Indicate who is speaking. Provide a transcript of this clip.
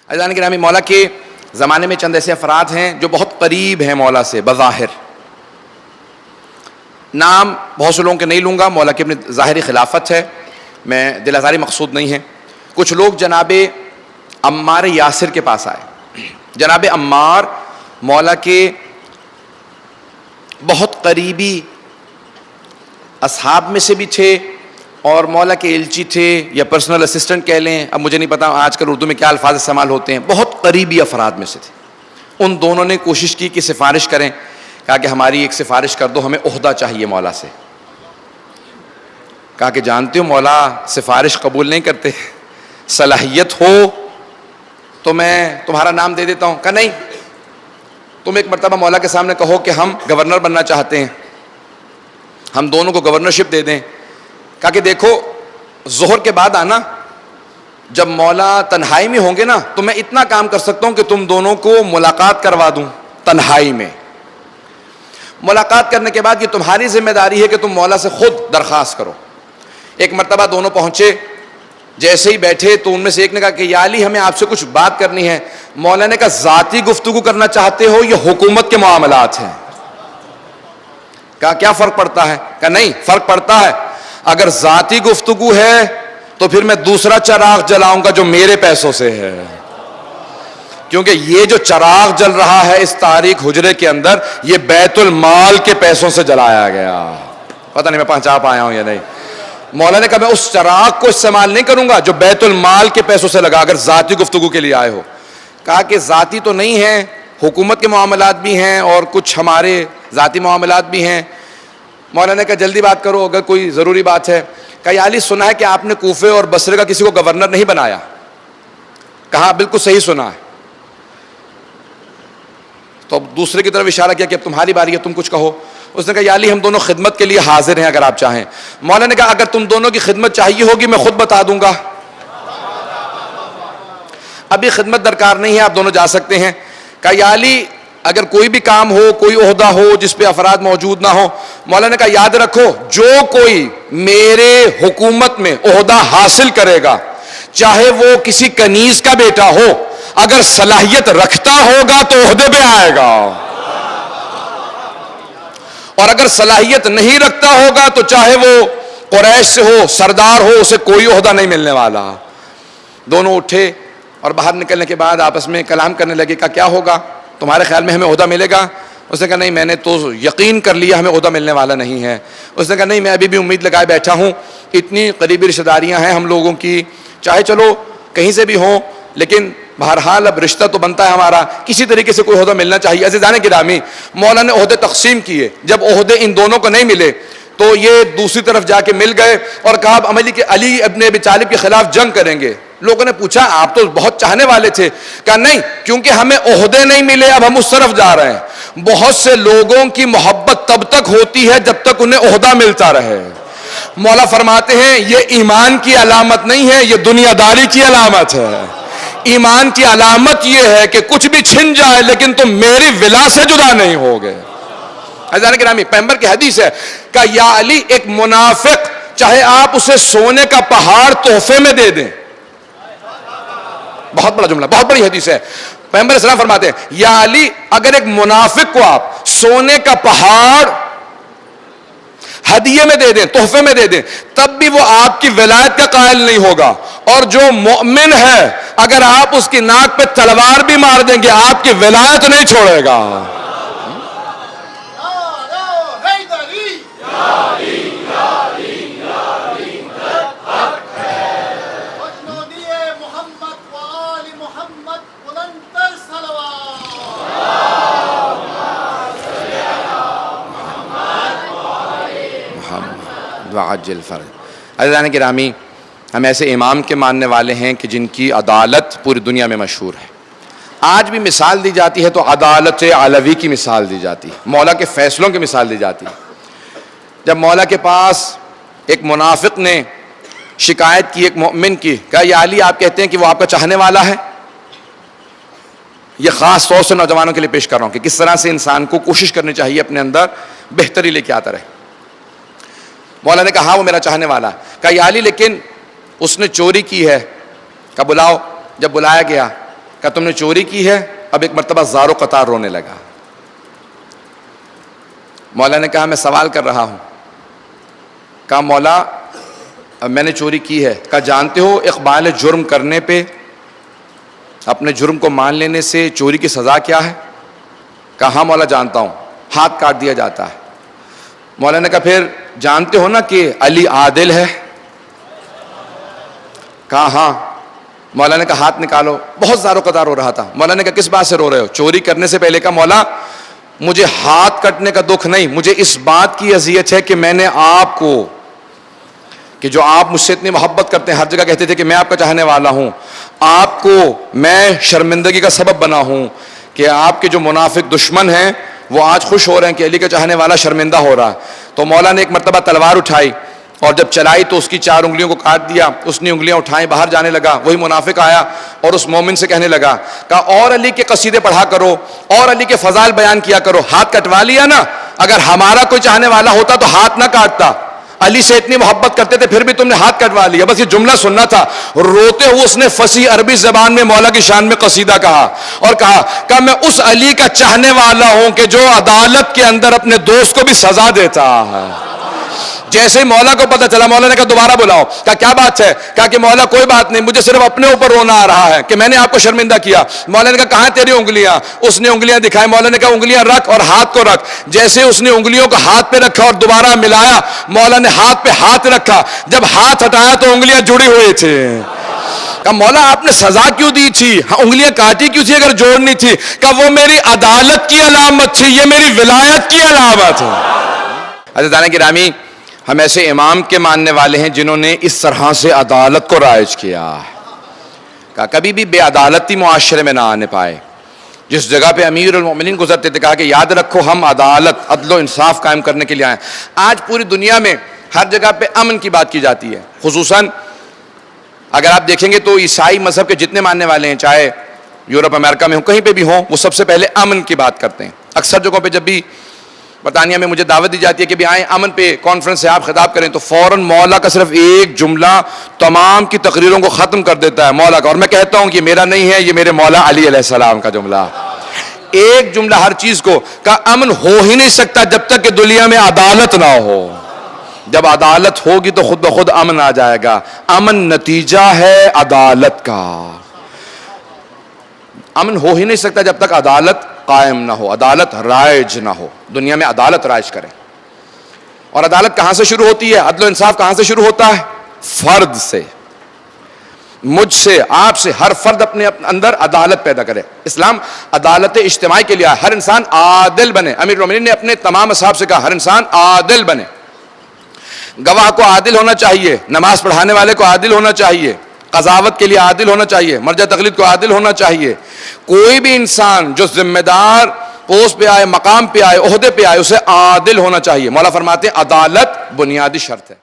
Speaker 1: عزیزان گرامی، مولا کے زمانے میں چند ایسے افراد ہیں جو بہت قریب ہیں مولا سے بظاہر. نام بہت سے لوگوں کے نہیں لوں گا، مولا کی اپنی ظاہری خلافت ہے، میں دل آزاری مقصود نہیں ہے. کچھ لوگ جناب عمار یاسر کے پاس آئے. جناب عمار مولا کے بہت قریبی اصحاب میں سے بھی تھے اور مولا کے الچی تھے یا پرسنل اسسٹنٹ کہہ لیں، اب مجھے نہیں پتا آج کل اردو میں کیا الفاظ استعمال ہوتے ہیں، بہت قریبی افراد میں سے تھے. ان دونوں نے کوشش کی کہ سفارش کریں، کہا کہ ہماری ایک سفارش کر دو، ہمیں عہدہ چاہیے مولا سے. کہا کہ جانتے ہو مولا سفارش قبول نہیں کرتے، صلاحیت ہو تو میں تمہارا نام دے دیتا ہوں. کہا نہیں، تم ایک مرتبہ مولا کے سامنے کہو کہ ہم گورنر بننا چاہتے ہیں، ہم دونوں کو گورنرشپ دے دیں. کہا کہ دیکھو ظہر کے بعد آنا، جب مولا تنہائی میں ہوں گے نا تو میں اتنا کام کر سکتا ہوں کہ تم دونوں کو ملاقات کروا دوں تنہائی میں. ملاقات کرنے کے بعد یہ تمہاری ذمہ داری ہے کہ تم مولا سے خود درخواست کرو. ایک مرتبہ دونوں پہنچے، جیسے ہی بیٹھے تو ان میں سے ایک نے کہا کہ یا علی ہمیں آپ سے کچھ بات کرنی ہے. مولا نے کہا ذاتی گفتگو کرنا چاہتے ہو یہ حکومت کے معاملات ہیں؟ کہا کیا فرق پڑتا ہے؟ کہا نہیں فرق پڑتا ہے، اگر ذاتی گفتگو ہے تو پھر میں دوسرا چراغ جلاؤں گا جو میرے پیسوں سے ہے، کیونکہ یہ جو چراغ جل رہا ہے اس تاریک حجرے کے اندر یہ بیت المال کے پیسوں سے جلایا گیا. پتہ نہیں میں پہنچا پایا ہوں یا نہیں. مولا نے کہا میں اس چراغ کو استعمال نہیں کروں گا جو بیت المال کے پیسوں سے لگا اگر ذاتی گفتگو کے لیے آئے ہو. کہا کہ ذاتی تو نہیں ہے، حکومت کے معاملات بھی ہیں اور کچھ ہمارے ذاتی معاملات بھی ہیں. مولا نے کہا جلدی بات کرو اگر کوئی ضروری بات ہے. کہا یا علی سنا ہے کہ آپ نے کوفے اور بصرے کا کسی کو گورنر نہیں بنایا. کہا بالکل صحیح سنا ہے. تو اب دوسرے کی طرف اشارہ کیا کہ اب تمہاری باری ہے، تم کچھ کہو. اس نے کہا یا علی ہم دونوں خدمت کے لیے حاضر ہیں اگر آپ چاہیں. مولا نے کہا اگر تم دونوں کی خدمت چاہیے ہوگی میں خود بتا دوں گا، ابھی خدمت درکار نہیں ہے، آپ دونوں جا سکتے ہیں. کہا یا علی اگر کوئی بھی کام ہو، کوئی عہدہ ہو جس پہ افراد موجود نہ ہو. مولا نے کہا یاد رکھو جو کوئی میرے حکومت میں عہدہ حاصل کرے گا چاہے وہ کسی کنیز کا بیٹا ہو، اگر صلاحیت رکھتا ہوگا تو عہدے پہ آئے گا، اور اگر صلاحیت نہیں رکھتا ہوگا تو چاہے وہ قریش سے ہو، سردار ہو، اسے کوئی عہدہ نہیں ملنے والا. دونوں اٹھے اور باہر نکلنے کے بعد آپس میں کلام کرنے لگے. کہا کیا ہوگا تمہارے خیال میں ہمیں عہدہ ملے گا؟ اس نے کہا نہیں میں نے تو یقین کر لیا ہمیں عہدہ ملنے والا نہیں ہے. اس نے کہا نہیں میں ابھی بھی امید لگائے بیٹھا ہوں، اتنی قریبی رشتہ داریاں ہیں ہم لوگوں کی، چاہے چلو کہیں سے بھی ہوں لیکن بہرحال اب رشتہ تو بنتا ہے ہمارا، کسی طریقے سے کوئی عہدہ ملنا چاہیے. عزیزان گرامی مولا نے عہدے تقسیم کیے. جب عہدے ان دونوں کو نہیں ملے تو یہ دوسری طرف جا کے مل گئے اور کہا اب علی ابن ابی طالب کے خلاف جنگ کریں گے. لوگوں نے پوچھا آپ تو بہت چاہنے والے تھے. کہا نہیں کیونکہ ہمیں عہدے نہیں ملے اب ہم اس طرف جا رہے ہیں. بہت سے لوگوں کی محبت تب تک ہوتی ہے جب تک انہیں عہدہ ملتا رہے. مولا فرماتے ہیں یہ ایمان کی علامت نہیں ہے، یہ دنیا داری کی علامت ہے. ایمان کی علامت یہ ہے کہ کچھ بھی چھن جائے لیکن تم میری ولا سے جدا نہیں ہوگے. عزیزان گرامی پیغمبر کی حدیث ہے کہ یا علی ایک منافق چاہے آپ اسے سونے کا پہاڑ تحفے میں دے دیں، بہت بڑا جملہ، بہت بڑی حدیث ہے. پیغمبر اسلام فرماتے ہیں یا علی اگر ایک منافق کو آپ سونے کا پہاڑ ہدیے میں دے دیں، تحفے میں دے دیں، تب بھی وہ آپ کی ولایت کا قائل نہیں ہوگا. اور جو مومن ہے اگر آپ اس کی ناک پہ تلوار بھی مار دیں گے آپ کی ولایت نہیں چھوڑے گا. وعجل فرج. عزیزان گرامی ہم ایسے امام کے ماننے والے ہیں کہ جن کی عدالت پوری دنیا میں مشہور ہے. آج بھی مثال دی جاتی ہے تو عدالت علوی کی مثال دی جاتی ہے، مولا کے فیصلوں کی مثال دی جاتی ہے. جب مولا کے پاس ایک منافق نے شکایت کی ایک مومن کی، کہا یا علی آپ کہتے ہیں کہ وہ آپ کا چاہنے والا ہے. یہ خاص طور سے نوجوانوں کے لیے پیش کر رہا ہوں کہ کس طرح سے انسان کو کوشش کرنی چاہیے اپنے اندر بہتری لے کے آتا رہے. مولا نے کہا ہاں وہ میرا چاہنے والا ہے. کہا یا علی لیکن اس نے چوری کی ہے. کہا بلاؤ. جب بلایا گیا کہا تم نے چوری کی ہے؟ اب ایک مرتبہ زار و قطار رونے لگا. مولا نے کہا میں سوال کر رہا ہوں. کہا مولا میں نے چوری کی ہے. کہا جانتے ہو اقبال جرم کرنے پہ، اپنے جرم کو مان لینے سے چوری کی سزا کیا ہے؟ کہا ہاں مولا جانتا ہوں، ہاتھ کاٹ دیا جاتا ہے. مولا نے کہا پھر جانتے ہو نا کہ علی عادل ہے؟ کہا ہاں. مولا نے کہا ہاتھ نکالو. بہت زار و قطار ہو رہا تھا. مولا نے کہا کس بات سے رو رہے ہو؟ چوری کرنے سے پہلے کہا مولا مجھے ہاتھ کٹنے کا دکھ نہیں، مجھے اس بات کی اذیت ہے کہ میں نے آپ کو، کہ جو آپ مجھ سے اتنی محبت کرتے ہیں، ہر جگہ کہتے تھے کہ میں آپ کا چاہنے والا ہوں، آپ کو میں شرمندگی کا سبب بنا ہوں کہ آپ کے جو منافق دشمن ہیں وہ آج خوش ہو رہے ہیں کہ علی کا چاہنے والا شرمندہ ہو رہا ہے. تو مولا نے ایک مرتبہ تلوار اٹھائی اور جب چلائی تو اس کی 4 انگلیوں کو کاٹ دیا. اس نے انگلیاں اٹھائیں، باہر جانے لگا. وہی منافق آیا اور اس مومن سے کہنے لگا، کہا اور علی کے قصیدے پڑھا کرو، اور علی کے فضائل بیان کیا کرو. ہاتھ کٹوا لیا نا؟ اگر ہمارا کوئی چاہنے والا ہوتا تو ہاتھ نہ کاٹتا. علی سے اتنی محبت کرتے تھے پھر بھی تم نے ہاتھ کٹوا لیا. بس یہ جملہ سننا تھا. روتے ہوئے اس نے فصیح عربی زبان میں مولا کی شان میں قصیدہ کہا اور کہا کہ میں اس علی کا چاہنے والا ہوں کہ جو عدالت کے اندر اپنے دوست کو بھی سزا دیتا ہے. جیسے ہی مولا کو پتہ چلا، مولا نے کہا دوبارہ بلاؤ. کہا کیا بات ہے؟ کہا کہ مولا کوئی بات نہیں، مجھے صرف اپنے اوپر رونا آ رہا ہے کہ میں نے آپ کو شرمندہ کیا. مولا نے کہا کہاں تیری انگلیاں؟ اس نے انگلیاں دکھائیں. مولا نے کہا انگلیاں رکھ اور ہاتھ کو رکھ. جیسے اس نے انگلیوں کو ہاتھ پہ رکھا اور دوبارہ ملایا، مولا نے ہاتھ پہ ہاتھ رکھا. جب ہاتھ ہٹایا تو انگلیاں جڑی ہوئی تھی. کہا مولا آپ نے سزا کیوں دی تھی؟ انگلیاں کاٹی کیوں تھی اگر جوڑنی تھی؟ کہا وہ میری عدالت کی علامت تھی، یہ میری ولایت کی علامت ہے. عزیزان گرامی، ہم ایسے امام کے ماننے والے ہیں جنہوں نے اس طرح سے عدالت کو رائج کیا. کہا کبھی بھی بے عدالتی معاشرے میں نہ آنے پائے. جس جگہ پہ امیر المومنین گزرتے تھے کہا کہ یاد رکھو ہم عدالت، عدل و انصاف قائم کرنے کے لیے آئے. آج پوری دنیا میں ہر جگہ پہ امن کی بات کی جاتی ہے. خصوصاً اگر آپ دیکھیں گے تو عیسائی مذہب کے جتنے ماننے والے ہیں، چاہے یورپ امریکہ میں ہوں، کہیں پہ بھی ہوں، وہ سب سے پہلے امن کی بات کرتے ہیں. اکثر جگہوں پہ جب بھی برطانیہ میں مجھے دعوت دی جاتی ہے کہ بھی آئیں امن پہ کانفرنس سے آپ خطاب کریں، تو فوراً مولا کا صرف ایک جملہ تمام کی تقریروں کو ختم کر دیتا ہے، مولا کا. اور میں کہتا ہوں کہ یہ میرا نہیں ہے، یہ میرے مولا علی علیہ السلام کا جملہ. ایک جملہ ہر چیز کو. کہا امن ہو ہی نہیں سکتا جب تک کہ دنیا میں عدالت نہ ہو. جب عدالت ہوگی تو خود بخود امن آ جائے گا. امن نتیجہ ہے عدالت کا. امن ہو ہی نہیں سکتا جب تک عدالت قائم نہ ہو، عدالت رائج نہ ہو. دنیا میں عدالت رائج کرے. اور عدالت کہاں سے شروع ہوتی ہے؟ عدل و انصاف کہاں سے شروع ہوتا ہے؟ فرد سے. مجھ سے، آپ سے، ہر فرد اپنے اندر عدالت پیدا کرے. اسلام عدالت اجتماعی کے لیے ہر انسان عادل بنے. امیر المومنین نے اپنے تمام اصحاب سے کہا ہر انسان عادل بنے. گواہ کو عادل ہونا چاہیے، نماز پڑھانے والے کو عادل ہونا چاہیے، قضاوت کے لیے عادل ہونا چاہیے، مرجع تقلید کو عادل ہونا چاہیے. کوئی بھی انسان جو ذمہ دار پوسٹ پہ آئے، مقام پہ آئے، عہدے پہ آئے، اسے عادل ہونا چاہیے. مولا فرماتے ہیں عدالت بنیادی شرط ہے.